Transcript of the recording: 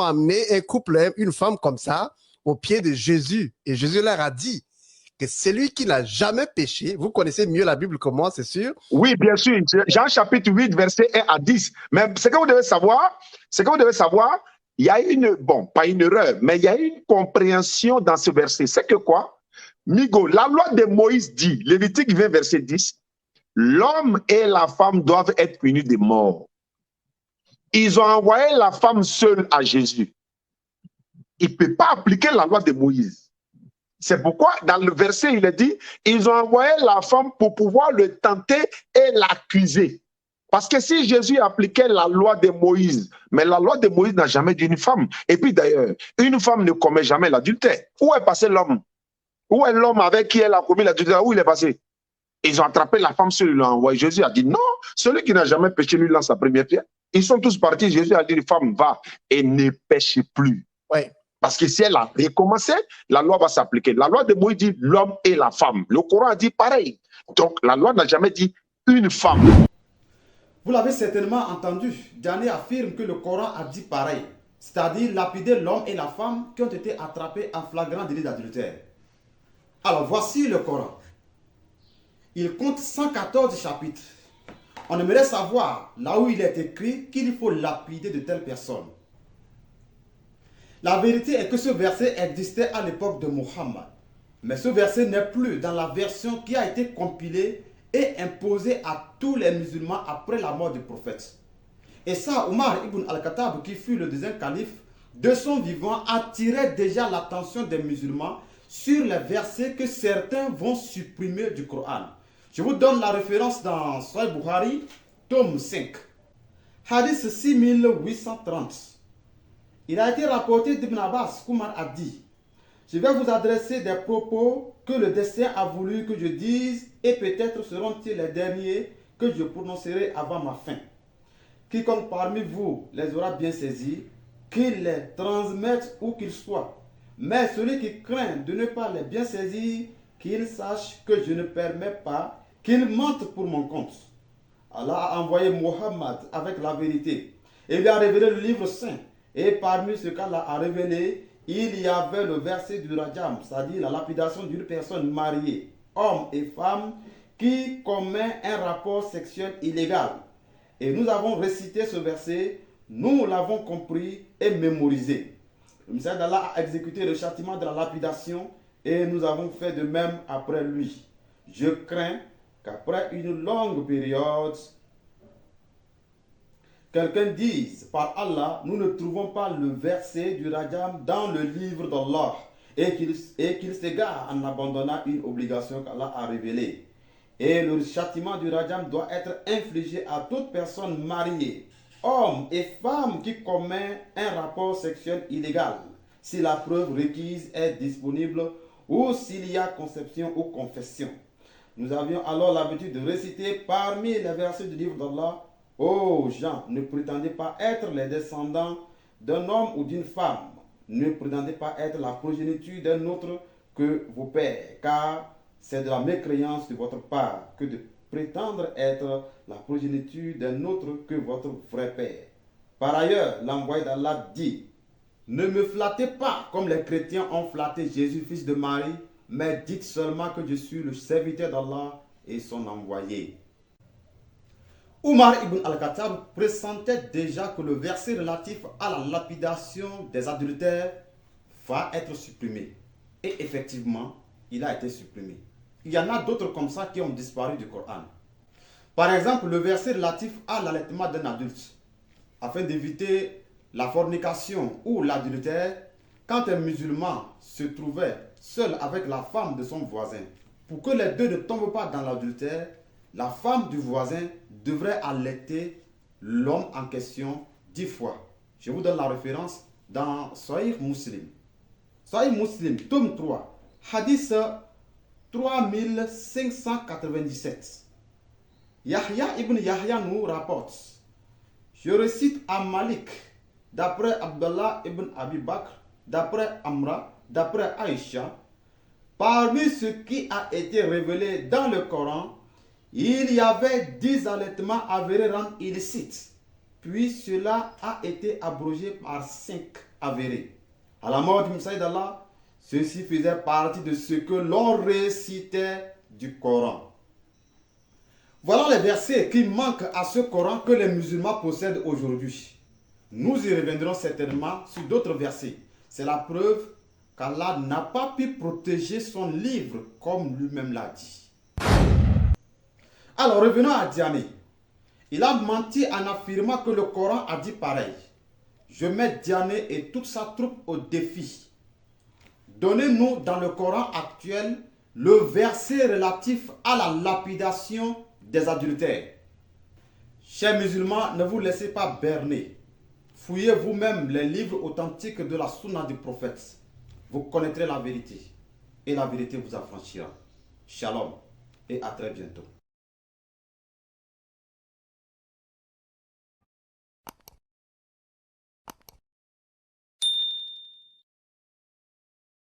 amené un couple, une femme comme ça, au pied de Jésus. Et Jésus leur a dit que celui qui n'a jamais péché, vous connaissez mieux la Bible que moi, c'est sûr. Oui, bien sûr. Jean chapitre 8, verset 1 à 10. Mais ce que vous devez savoir, il y a une, bon, pas une erreur, mais il y a une compréhension dans ce verset. C'est que quoi? Migo, la loi de Moïse dit, Lévitique 20, verset 10, l'homme et la femme doivent être punis de mort. Ils ont envoyé la femme seule à Jésus. Il ne peut pas appliquer la loi de Moïse. C'est pourquoi, dans le verset, il est dit, ils ont envoyé la femme pour pouvoir le tenter et l'accuser. Parce que si Jésus appliquait la loi de Moïse, mais la loi de Moïse n'a jamais dit une femme. Et puis d'ailleurs, une femme ne commet jamais l'adultère. Où est passé l'homme? Où est l'homme avec qui elle a commis l'adultère? Où il est passé? Ils ont attrapé la femme seule, ils l'ont envoyé. Jésus a dit non, celui qui n'a jamais péché lui lance sa première pierre. Ils sont tous partis. Jésus a dit, femme, va et ne pêche plus. Ouais. Parce que si elle a recommencé, la loi va s'appliquer. La loi de Moïse dit l'homme et la femme. Le Coran a dit pareil. Donc la loi n'a jamais dit une femme. Vous l'avez certainement entendu. Diané affirme que le Coran a dit pareil. C'est-à-dire lapider l'homme et la femme qui ont été attrapés en flagrant délit d'adultère. Alors voici le Coran. Il compte 114 chapitres. On aimerait savoir, là où il est écrit, qu'il faut lapider de telles personnes. La vérité est que ce verset existait à l'époque de Mohammed. Mais ce verset n'est plus dans la version qui a été compilée et imposée à tous les musulmans après la mort du prophète. Et ça, Omar ibn al-Khattab, qui fut le deuxième calife, de son vivant, attirait déjà l'attention des musulmans sur les versets que certains vont supprimer du Coran. Je vous donne la référence dans Sahih Bukhari, tome 5. Hadith 6830. Il a été rapporté d'Ibn Abbas, qu'Omar a dit, je vais vous adresser des propos que le destin a voulu que je dise et peut-être seront-ils les derniers que je prononcerai avant ma fin. Quiconque parmi vous les aura bien saisis, qu'il les transmette où qu'il soit. Mais celui qui craint de ne pas les bien saisir, qu'il sache que je ne permets pas qu'il mente pour mon compte. Allah a envoyé Mohammed avec la vérité et lui a révélé le livre saint. Et parmi ce qu'Allah a révélé, il y avait le verset du Rajam, c'est-à-dire la lapidation d'une personne mariée, homme et femme, qui commet un rapport sexuel illégal. Et nous avons récité ce verset, nous l'avons compris et mémorisé. Le message d'Allah a exécuté le châtiment de la lapidation et nous avons fait de même après lui. Je crains qu'après une longue période, quelqu'un dise, par Allah, nous ne trouvons pas le verset du Rajam dans le livre d'Allah et qu'il s'égare en abandonnant une obligation qu'Allah a révélée. Et le châtiment du Rajam doit être infligé à toute personne mariée, homme et femme qui commet un rapport sexuel illégal, si la preuve requise est disponible ou s'il y a conception ou confession. Nous avions alors l'habitude de réciter parmi les versets du livre d'Allah, ô gens, ne prétendez pas être les descendants d'un homme ou d'une femme, ne prétendez pas être la progéniture d'un autre que vos pères, car c'est de la mécréance de votre part que de prétendre être la progéniture d'un autre que votre vrai père. Par ailleurs, l'envoyé d'Allah dit, ne me flattez pas comme les chrétiens ont flatté Jésus, fils de Marie, mais dites seulement que je suis le serviteur d'Allah et son envoyé. Omar ibn al-Khattab pressentait déjà que le verset relatif à la lapidation des adultères va être supprimé. Et effectivement, il a été supprimé. Il y en a d'autres comme ça qui ont disparu du Coran. Par exemple, le verset relatif à l'allaitement d'un adulte, afin d'éviter la fornication ou l'adultère, quand un musulman se trouvait seul avec la femme de son voisin, pour que les deux ne tombent pas dans l'adultère, la femme du voisin devrait allaiter l'homme en question 10 fois. Je vous donne la référence dans Sahih Muslim. Sahih Muslim, tome 3, hadith 3597. Yahya ibn Yahya nous rapporte. Je récite à Malik, d'après Abdullah ibn Abi Bakr, d'après Amra, d'après Aïcha. Parmi ce qui a été révélé dans le Coran, il y avait 10 allaitements avérés rendre illicites. Puis cela a été abrogé par 5 avérée. À la mort du Messaïd d'Allah, ceci faisait partie de ce que l'on récitait du Coran. Voilà les versets qui manquent à ce Coran que les musulmans possèdent aujourd'hui. Nous y reviendrons certainement sur d'autres versets. C'est la preuve qu'Allah n'a pas pu protéger son livre comme lui-même l'a dit. Alors revenons à Diané. Il a menti en affirmant que le Coran a dit pareil. Je mets Diané et toute sa troupe au défi. Donnez-nous dans le Coran actuel le verset relatif à la lapidation des adultères. Chers musulmans, ne vous laissez pas berner. Fouillez vous-même les livres authentiques de la sunna du prophète. Vous connaîtrez la vérité et la vérité vous affranchira. Shalom et à très bientôt.